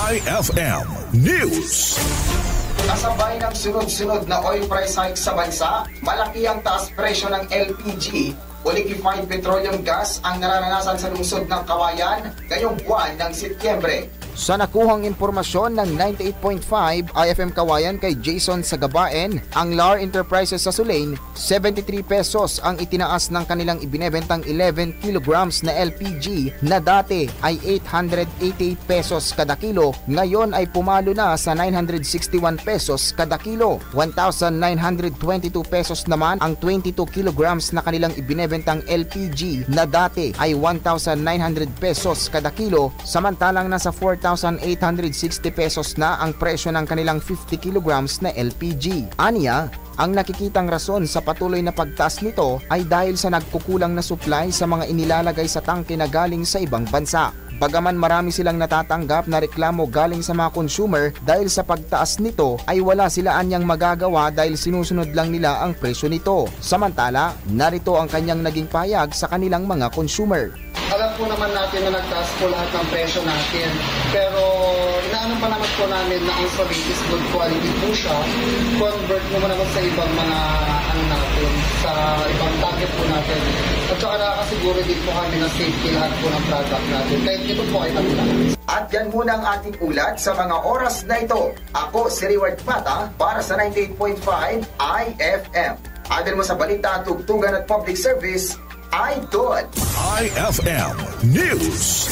IFM News. Kasabay ng sunod-sunod na oil price hike sa bansa, malaki ang taas presyo ng LPG o liquefied petroleum gas ang nararanasan sa lungsod ng Kawayan ngayong buwan ng Setyembre. Sa nakuhang impormasyon ng 98.5 IFM Kawayan kay Jason Sagabaen, ang LAR Enterprises sa Sulain, 73 pesos ang itinaas ng kanilang ibinebentang 11 kilograms na LPG na dati ay 888 pesos kada kilo, ngayon ay pumalo na sa 961 pesos kada kilo. 1,922 pesos naman ang 22 kilograms na kanilang ibinebentang LPG na dati ay 1,900 pesos kada kilo, samantalang nasa 4,860 pesos na ang presyo ng kanilang 50 kilograms na LPG. Aniya, ang nakikitang rason sa patuloy na pagtaas nito ay dahil sa nagkukulang na supply sa mga inilalagay sa tangke na galing sa ibang bansa. Bagaman marami silang natatanggap na reklamo galing sa mga consumer dahil sa pagtaas nito ay wala sila anyang magagawa dahil sinusunod lang nila ang presyo nito. Samantala, narito ang kanyang naging payag sa kanilang mga consumer. Alam po naman natin na nagtaas po lahat ng presyo natin. Pero inaano pa naman po namin na ang sabi is good quality po siya. Convert mo naman sa ibang mga natin, sa ibang target po natin. At saka nakakasiguro din po kami na safety lahat po ng product natin. Kahit ito po ay natin. At yan muna ang ating ulat sa mga oras na ito. Ako si Reward Pata para sa 98.5 IFM. Adel mo sa balita, tugtugan at public service, Idol. IFM News.